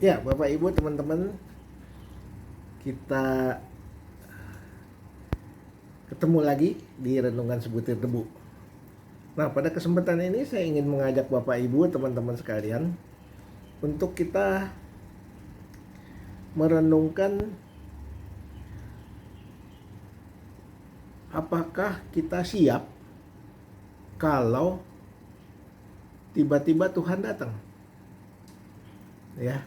Ya, Bapak Ibu, teman-teman, kita ketemu lagi di Renungan Sebutir Debu. Nah, pada kesempatan ini saya ingin mengajak Bapak Ibu, teman-teman sekalian, untuk kita merenungkan apakah kita siap kalau tiba-tiba Tuhan datang. Ya.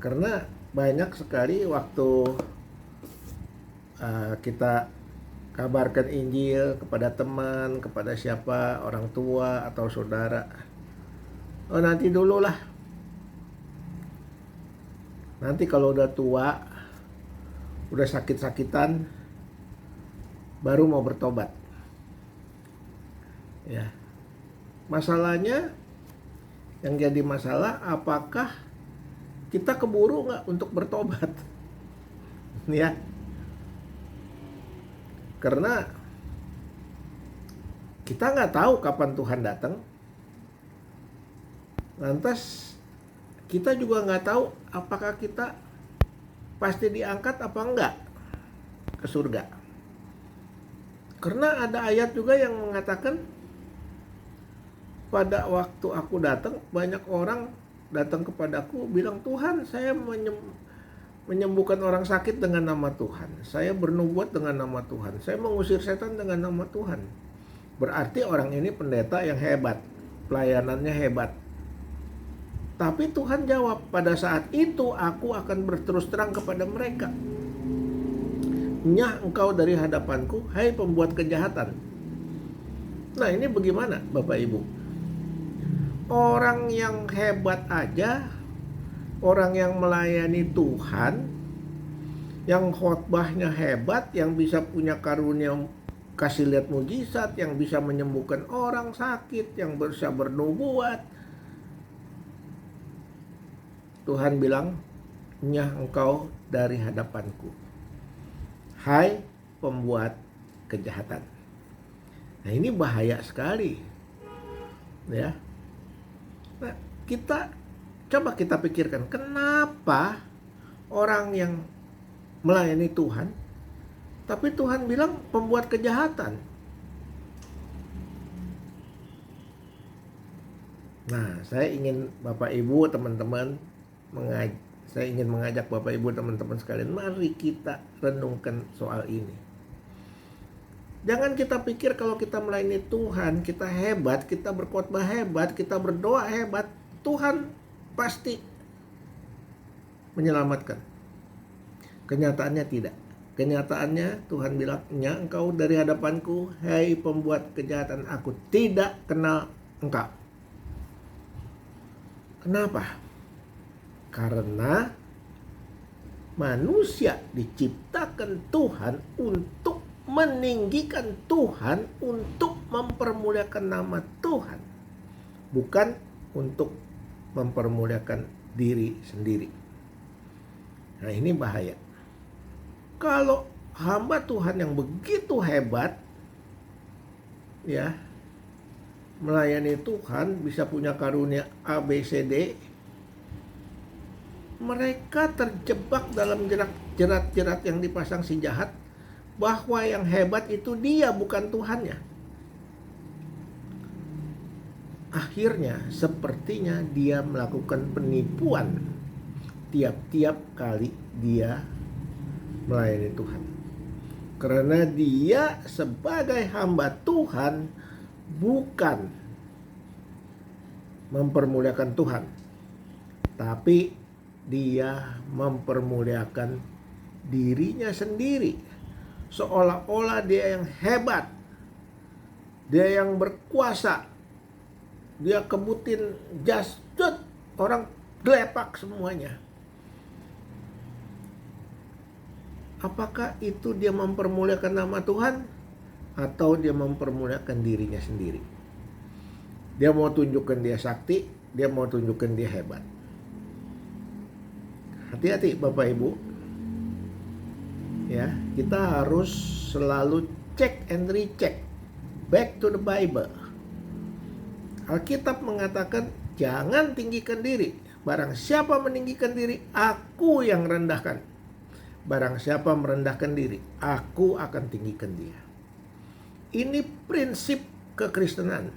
Karena banyak sekali waktu kita kabarkan Injil kepada teman, kepada siapa, orang tua atau saudara. Oh, nanti dulu lah. Nanti kalau udah tua, udah sakit-sakitan, baru mau bertobat. Ya. Masalahnya, yang jadi masalah, apakah kita keburu nggak untuk bertobat? Ya. Karena kita nggak tahu kapan Tuhan datang. Lantas kita juga nggak tahu apakah kita pasti diangkat apa enggak ke surga. Karena ada ayat juga yang mengatakan pada waktu aku datang, banyak orang datang kepadaku bilang, Tuhan, saya menyembuhkan orang sakit dengan nama Tuhan. Saya bernubuat dengan nama Tuhan. Saya mengusir setan dengan nama Tuhan. Berarti orang ini pendeta yang hebat. Pelayanannya hebat. Tapi Tuhan jawab, pada saat itu aku akan berterus terang kepada mereka. Nyah engkau dari hadapanku, hai pembuat kejahatan. Nah, ini bagaimana Bapak Ibu? Orang yang hebat aja, orang yang melayani Tuhan, yang khotbahnya hebat, yang bisa punya karunia kasih lihat mujizat, yang bisa menyembuhkan orang sakit, yang bisa bernubuat, Tuhan bilang, nyah engkau dari hadapanku, hai pembuat kejahatan. Nah, ini bahaya sekali. Ya. Nah, coba kita pikirkan, kenapa orang yang melayani Tuhan, tapi Tuhan bilang pembuat kejahatan. Nah, saya ingin Bapak Ibu, teman-teman, saya ingin mengajak Bapak Ibu, teman-teman sekalian, mari kita renungkan soal ini. Jangan kita pikir kalau kita melayani Tuhan, kita hebat, kita berkhotbah hebat, kita berdoa hebat, Tuhan pasti menyelamatkan. Kenyataannya tidak. Kenyataannya Tuhan bilang, nya engkau dari hadapanku, hai pembuat kejahatan, aku tidak kenal engkau. Kenapa? Karena manusia diciptakan Tuhan untuk meninggikan Tuhan, untuk mempermuliakan nama Tuhan, bukan untuk mempermuliakan diri sendiri. Nah, ini bahaya. Kalau hamba Tuhan yang begitu hebat, ya, melayani Tuhan, bisa punya karunia A, B, C, D, mereka terjebak dalam jerat-jerat yang dipasang si jahat, bahwa yang hebat itu dia, bukan Tuhannya. Akhirnya sepertinya dia melakukan penipuan tiap-tiap kali dia melayani Tuhan. Karena dia sebagai hamba Tuhan bukan mempermuliakan Tuhan, tapi dia mempermuliakan dirinya sendiri. Seolah-olah dia yang hebat, dia yang berkuasa, dia kebutin jas, orang gelepak semuanya. Apakah itu dia mempermuliakan nama Tuhan, atau dia mempermuliakan dirinya sendiri? Dia mau tunjukkan dia sakti, dia mau tunjukkan dia hebat. Hati-hati Bapak Ibu. Ya, kita harus selalu check and recheck. Back to the Bible. Alkitab mengatakan jangan tinggikan diri. Barang siapa meninggikan diri, aku yang rendahkan. Barang siapa merendahkan diri, aku akan tinggikan dia. Ini prinsip kekristenan.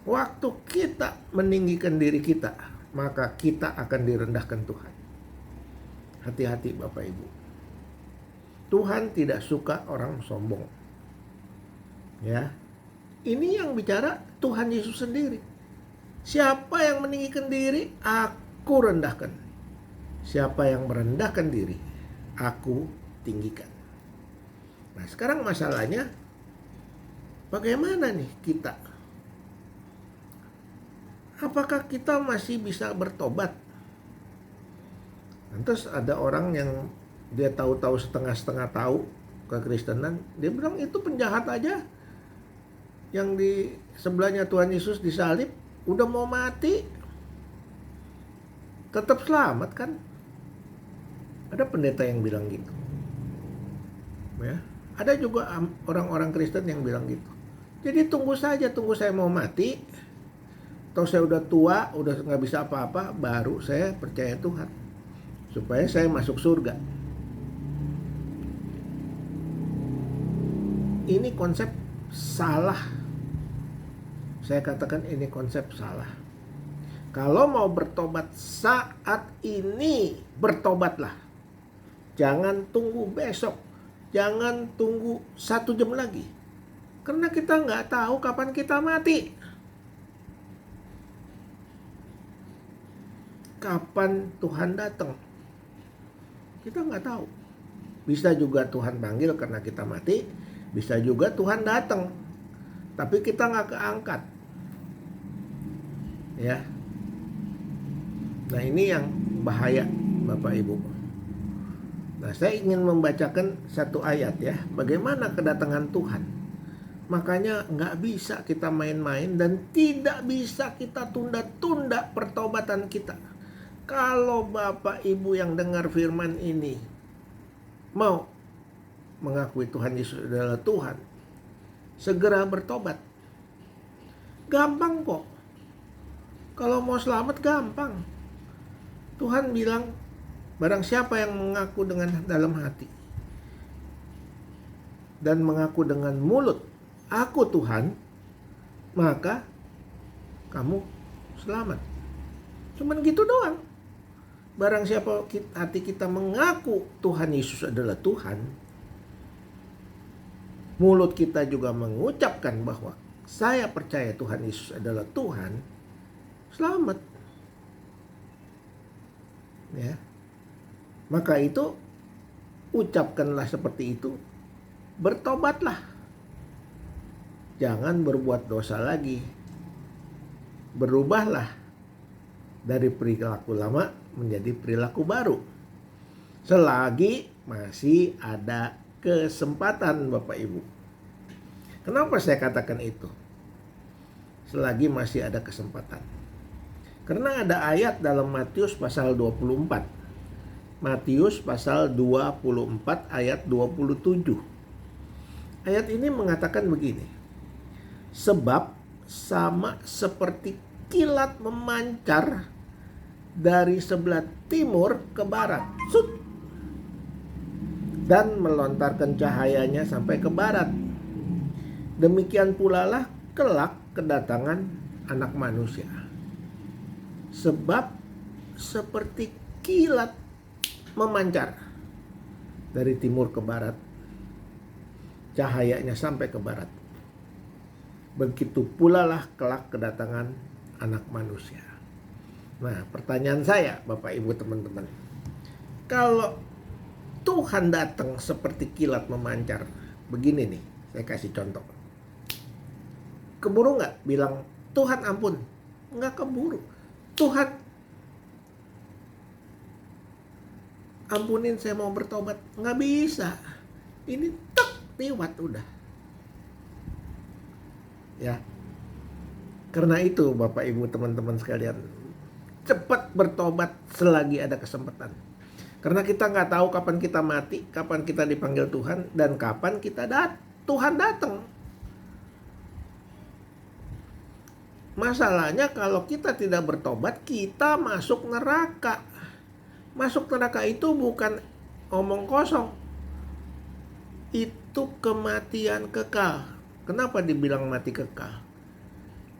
Waktu kita meninggikan diri kita, maka kita akan direndahkan Tuhan. Hati-hati Bapak Ibu. Tuhan tidak suka orang sombong. Ya. Ini yang bicara Tuhan Yesus sendiri. Siapa yang meninggikan diri, aku rendahkan. Siapa yang merendahkan diri, aku tinggikan. Nah, sekarang masalahnya bagaimana nih kita? Apakah kita masih bisa bertobat? Lantas ada orang yang dia tahu-tahu setengah-setengah tahu kekristenan, dia bilang itu penjahat aja. Yang di sebelahnya Tuhan Yesus disalib, udah mau mati, tetap selamat kan? Ada pendeta yang bilang gitu. Ya, ada juga orang-orang Kristen yang bilang gitu. Jadi tunggu saya mau mati, atau saya udah tua, udah nggak bisa apa-apa, baru saya percaya Tuhan, supaya saya masuk surga. Ini konsep salah. Saya katakan ini konsep salah. Kalau mau bertobat saat ini, bertobatlah. Jangan tunggu besok. Jangan tunggu 1 jam lagi. Karena kita nggak tahu kapan kita mati. Kapan Tuhan datang? Kita nggak tahu. Bisa juga Tuhan panggil karena kita mati. Bisa juga Tuhan datang, tapi kita nggak keangkat. Ya. Nah, ini yang bahaya Bapak Ibu. Nah, saya ingin membacakan satu ayat ya. Bagaimana kedatangan Tuhan. Makanya nggak bisa kita main-main dan tidak bisa kita tunda-tunda pertobatan kita. Kalau Bapak Ibu yang dengar firman ini mau mengakui Tuhan Yesus adalah Tuhan, segera bertobat. Gampang kok. Kalau mau selamat gampang. Tuhan bilang, barang siapa yang mengaku dengan dalam hati dan mengaku dengan mulut, aku Tuhan, maka kamu selamat. Cuman gitu doang. Barang siapa hati kita mengaku Tuhan Yesus adalah Tuhan, mulut kita juga mengucapkan bahwa saya percaya Tuhan Yesus adalah Tuhan, selamat. Ya. Maka itu ucapkanlah seperti itu, bertobatlah. Jangan berbuat dosa lagi. Berubahlah dari perilaku lama menjadi perilaku baru. Selagi masih ada kesempatan Bapak Ibu. Kenapa saya katakan itu? Selagi masih ada kesempatan. Karena ada ayat dalam Matius pasal 24. Matius pasal 24 ayat 27. Ayat ini mengatakan begini. Sebab sama seperti kilat memancar dari sebelah timur ke barat. Dan melontarkan cahayanya sampai ke barat. Demikian pula lah kelak kedatangan Anak Manusia. Sebab seperti kilat memancar dari timur ke barat, cahayanya sampai ke barat. Begitu pula lah kelak kedatangan Anak Manusia. Nah, pertanyaan saya Bapak Ibu teman-teman, kalau Tuhan datang seperti kilat memancar, begini nih, saya kasih contoh. Keburu nggak bilang Tuhan ampun? Nggak keburu. Tuhan ampunin saya mau bertobat. Nggak bisa. Ini liwat udah. Ya. Karena itu Bapak Ibu teman-teman sekalian, cepat bertobat selagi ada kesempatan. Karena kita nggak tahu kapan kita mati, kapan kita dipanggil Tuhan, dan kapan kita Tuhan datang. Masalahnya kalau kita tidak bertobat, kita masuk neraka. Masuk neraka itu bukan omong kosong. Itu kematian kekal. Kenapa dibilang mati kekal?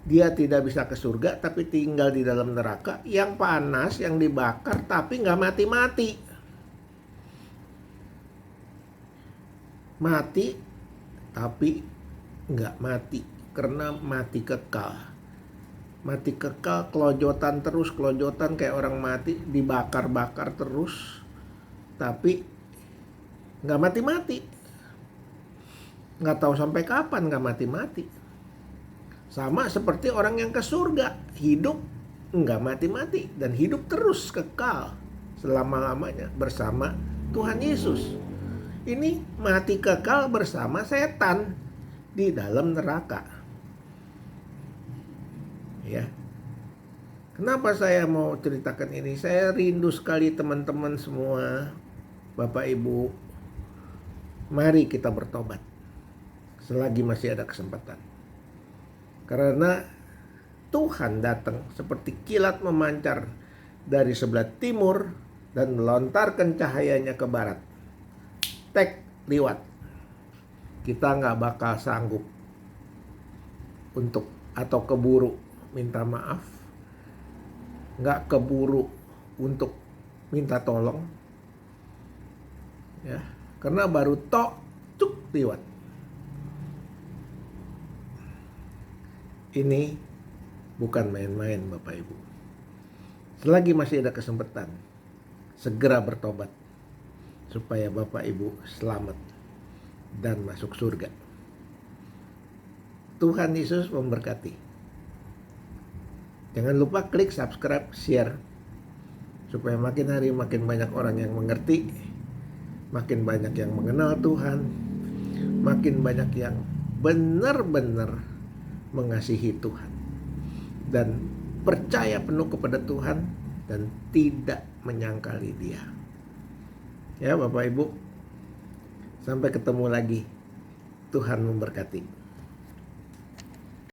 Dia tidak bisa ke surga tapi tinggal di dalam neraka yang panas, yang dibakar tapi nggak mati-mati. Mati tapi nggak mati karena mati kekal. Mati kekal, kelojotan terus, kelojotan kayak orang mati, dibakar-bakar terus tapi nggak mati-mati. Nggak tahu sampai kapan nggak mati-mati. Sama seperti orang yang ke surga, hidup nggak mati-mati dan hidup terus kekal selama-lamanya bersama Tuhan Yesus. Ini mati kekal bersama setan di dalam neraka. Ya. Kenapa saya mau ceritakan ini? Saya rindu sekali teman-teman semua, Bapak Ibu. Mari kita bertobat selagi masih ada kesempatan. Karena Tuhan datang seperti kilat memancar dari sebelah timur dan melontarkan cahayanya ke barat. Tek, liwat. Kita nggak bakal sanggup untuk atau keburu minta maaf, nggak keburu untuk minta tolong, ya, karena baru tok cuk liwat. Ini bukan main-main, Bapak Ibu. Selagi masih ada kesempatan, segera bertobat supaya Bapak Ibu selamat dan masuk surga. Tuhan Yesus memberkati. Jangan lupa klik subscribe, share, supaya makin hari makin banyak orang yang mengerti, makin banyak yang mengenal Tuhan, makin banyak yang benar-benar mengasihi Tuhan dan percaya penuh kepada Tuhan dan tidak menyangkali Dia. Ya Bapak Ibu, sampai ketemu lagi. Tuhan memberkati.